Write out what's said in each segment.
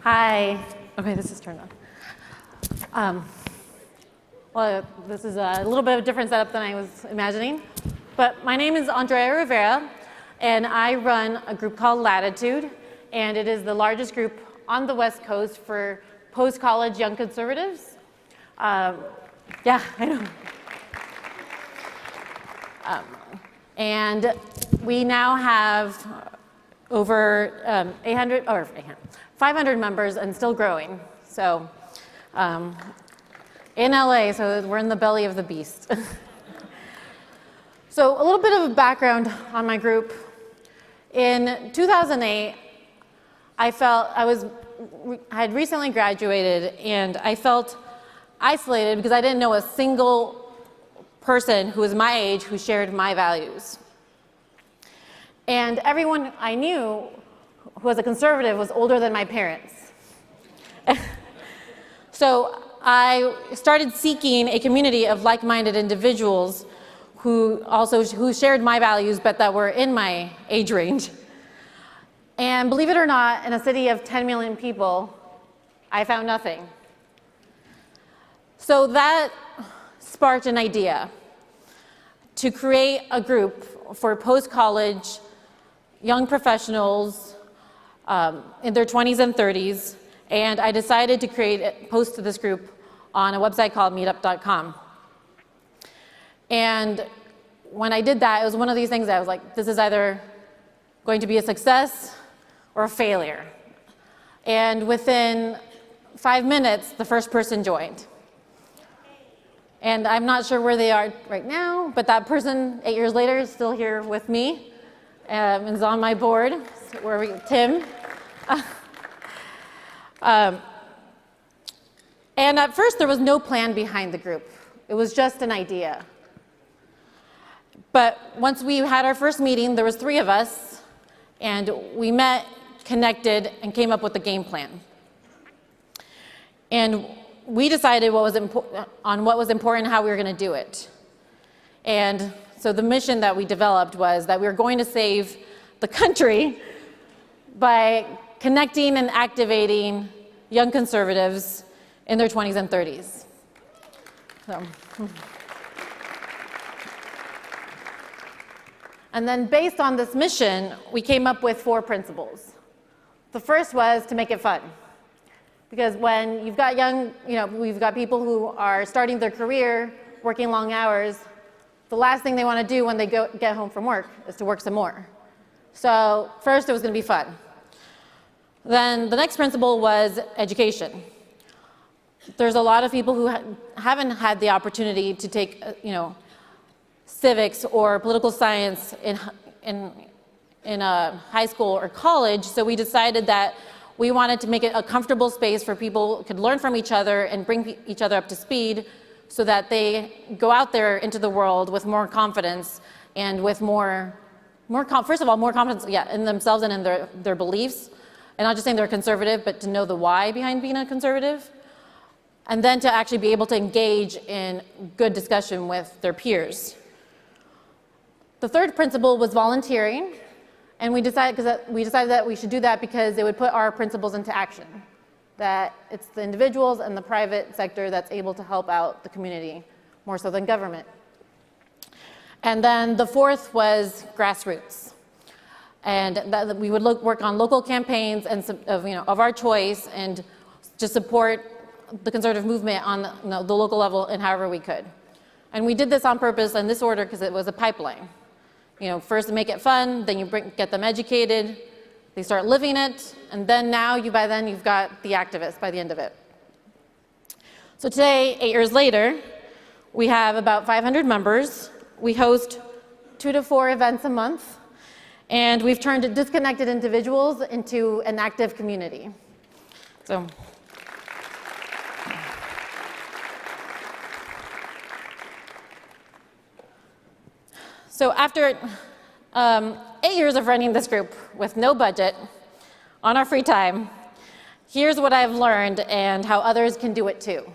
Hi. Okay, this is turned on. Well, this is a little bit of a different setup than I was imagining. But my name is Andrea Rivera, and I run a group called Latitude, and it is the largest group on the West Coast for post-college young conservatives. Yeah, I know. And we now have over 500 members and still growing. So in LA, so we're in the belly of the beast. So a little bit of a background on my group. In 2008, I had recently graduated, and I felt isolated because I didn't know a single person who was my age who shared my values. And everyone I knew who was a conservative was older than my parents. So I started seeking a community of like-minded individuals who shared my values but that were in my age range. And believe it or not, in a city of 10 million people, I found nothing. So that sparked an idea to create a group for post-college young professionals in their 20s and 30s, and I decided to post this group on a website called meetup.com. And when I did that, it was one of these things that I was like, this is either going to be a success or a failure. And within 5 minutes, the first person joined. And I'm not sure where they are right now, but that person 8 years later is still here with me. And is on my board, Tim. And at first, there was no plan behind the group. It was just an idea. But once we had our first meeting, there was 3 of us, and we met, connected, and came up with a game plan. And we decided what was important and how we were going to do it. And so the mission that we developed was that we were going to save the country by connecting and activating young conservatives in their 20s and 30s. And then based on this mission, we came up with 4 principles. The first was to make it fun. Because when you've got we've got people who are starting their career, working long hours, the last thing they want to do when they get home from work is to work some more. So first, it was going to be fun. Then the next principle was education. There's a lot of people who haven't had the opportunity to take, civics or political science in a high school or college. So we decided that we wanted to make it a comfortable space for people who could learn from each other and bring each other up to speed, so that they go out there into the world with more confidence and with first of all, more confidence in themselves and in their beliefs. And not just saying they're conservative, but to know the why behind being a conservative. And then to actually be able to engage in good discussion with their peers. The third principle was volunteering. And we decided that we should do that because it would put our principles into action. That it's the individuals and the private sector that's able to help out the community more so than government. And then the fourth was grassroots. And that we would work on local campaigns and of our choice, and just support the conservative movement on the local level and however we could. And we did this on purpose in this order because it was a pipeline. First make it fun, then you get them educated, they start living it, and then by then you've got the activists by the end of it. So today, 8 years later, we have about 500 members. We host 2 to 4 events a month, and we've turned disconnected individuals into an active community. So after 8 years of running this group with no budget, on our free time, here's what I've learned and how others can do it too.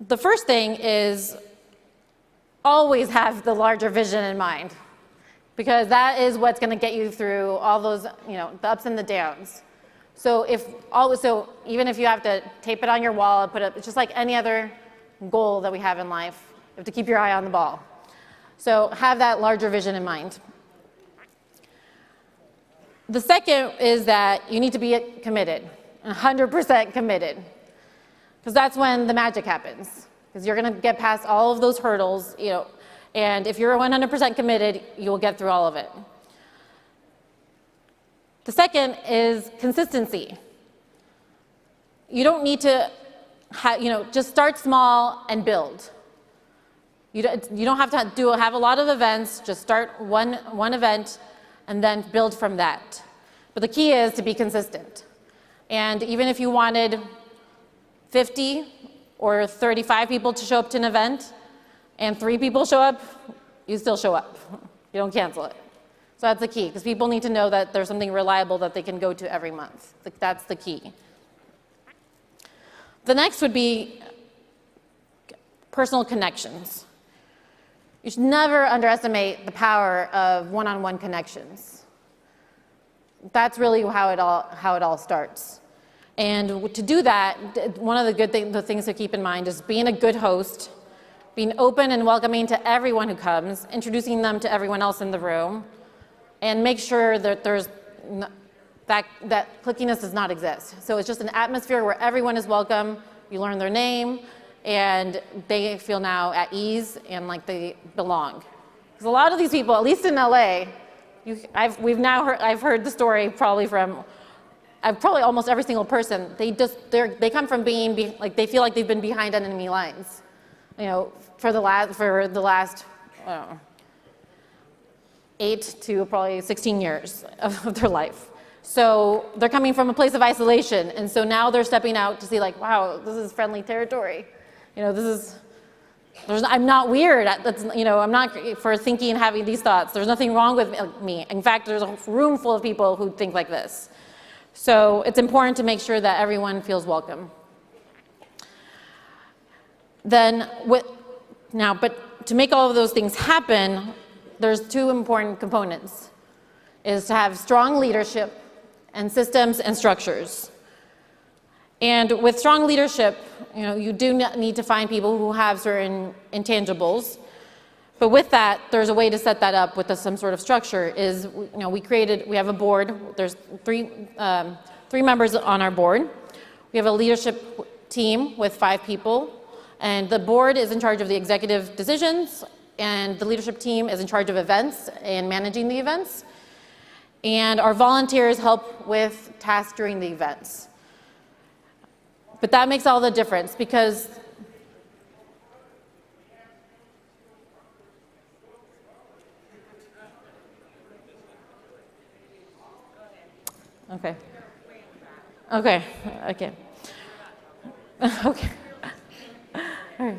The first thing is always have the larger vision in mind, because that is what's going to get you through all those, the ups and the downs. So even if you have to tape it on your wall and put it, it's just like any other goal that we have in life. You have to keep your eye on the ball. So have that larger vision in mind. The second is that you need to be committed, 100% committed, because that's when the magic happens. Because you're going to get past all of those hurdles, and if you're 100% committed, you will get through all of it. The second is consistency. You don't need to, just start small and build. You don't have to have a lot of events. Just start one event and then build from that. But the key is to be consistent. And even if you wanted 50 or 35 people to show up to an event and 3 people show up, you still show up. You don't cancel it. So that's the key, because people need to know that there's something reliable that they can go to every month. That's the key. The next would be personal connections. You should never underestimate the power of one-on-one connections. That's really how it all starts. And to do that, one of the things to keep in mind is being a good host, being open and welcoming to everyone who comes, introducing them to everyone else in the room, and make sure that that clickiness does not exist. So it's just an atmosphere where everyone is welcome, you learn their name, and they feel now at ease and like they belong. Because a lot of these people, at least in LA, I've heard the story probably from almost every single person. They come from being like they feel like they've been behind enemy lines, for the last 8 to probably 16 years of their life. So they're coming from a place of isolation, and so now they're stepping out to see like, wow, this is friendly territory. I'm not weird. I'm not for thinking and having these thoughts. There's nothing wrong with me. In fact, there's a room full of people who think like this. So it's important to make sure that everyone feels welcome. But to make all of those things happen, there's 2 important components, is to have strong leadership and systems and structures. And with strong leadership, you do need to find people who have certain intangibles. But with that, there's a way to set that up with some sort of structure. We have a board. There's 3 members on our board. We have a leadership team with 5 people. And the board is in charge of the executive decisions, and the leadership team is in charge of events and managing the events. And our volunteers help with tasks during the events. But that makes all the difference, because okay. Okay. All right.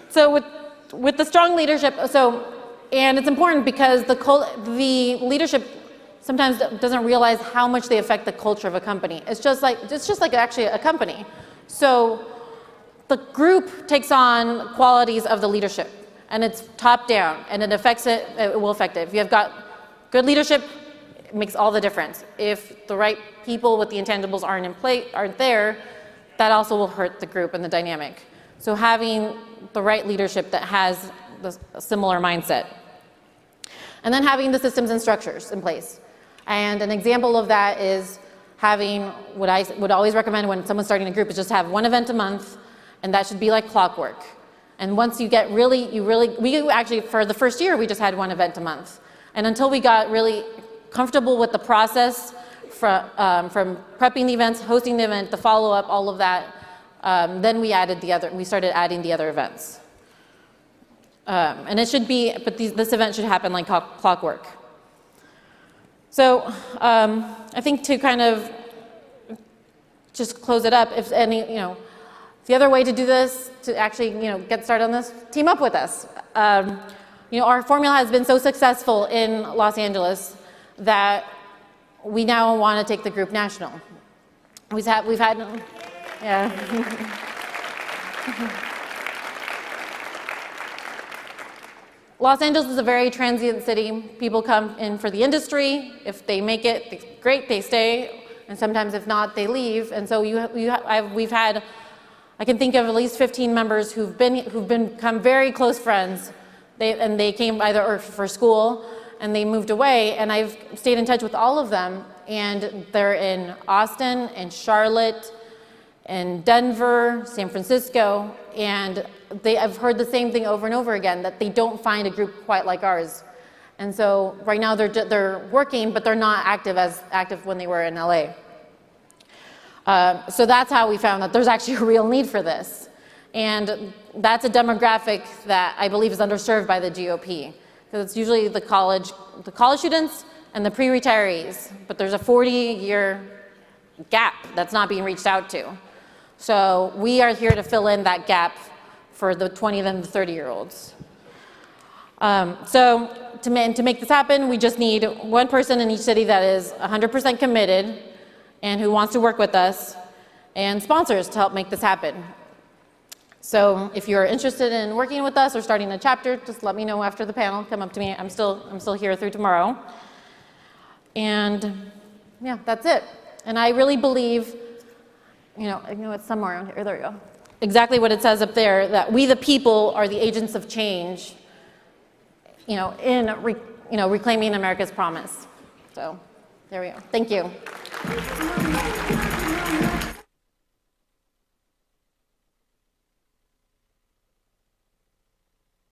So with the strong leadership, and it's important because the leadership sometimes doesn't realize how much they affect the culture of a company. It's just like actually a company. So the group takes on qualities of the leadership, and it's top down, and it will affect it. If you have got good leadership, it makes all the difference. If the right people with the intangibles aren't there, that also will hurt the group and the dynamic. So having the right leadership that has a similar mindset. And then having the systems and structures in place. And an example of that is having what I would always recommend when someone's starting a group is just have 1 event a month, and that should be like clockwork. And once you get we actually, for the first year, we just had 1 event a month. And until we got really comfortable with the process from prepping the events, hosting the event, the follow-up, all of that, then we started adding the other events. And it should be, but this event should happen like clockwork. So I think to kind of just close it up, if the other way to do this, to actually get started on this, team up with us. Our formula has been so successful in Los Angeles that we now want to take the group national. We've had yeah. Los Angeles is a very transient city. People come in for the industry. If they make it, great, they stay. and sometimes if not, they leave. And so we've had, I can think of at least 15 members who've become very close friends. They came either for school and they moved away, and I've stayed in touch with all of them, and they're in Austin and Charlotte and Denver, San Francisco, and I've heard the same thing over and over again, that they don't find a group quite like ours. And so right now they're working, but they're not as active when they were in LA. So that's how we found that there's actually a real need for this. And that's a demographic that I believe is underserved by the GOP. Because it's usually the college students and the pre-retirees, but there's a 40-year gap that's not being reached out to. So we are here to fill in that gap for the 20 and the 30-year-olds. So to make this happen, we just need one person in each city that is 100% committed and who wants to work with us, and sponsors to help make this happen. So if you're interested in working with us or starting a chapter, just let me know after the panel. Come up to me. I'm still here through tomorrow. And yeah, that's it. And I really believe, it's somewhere around here. There we go. Exactly what it says up there, that we the people are the agents of change, in reclaiming America's promise. So there we go. Thank you.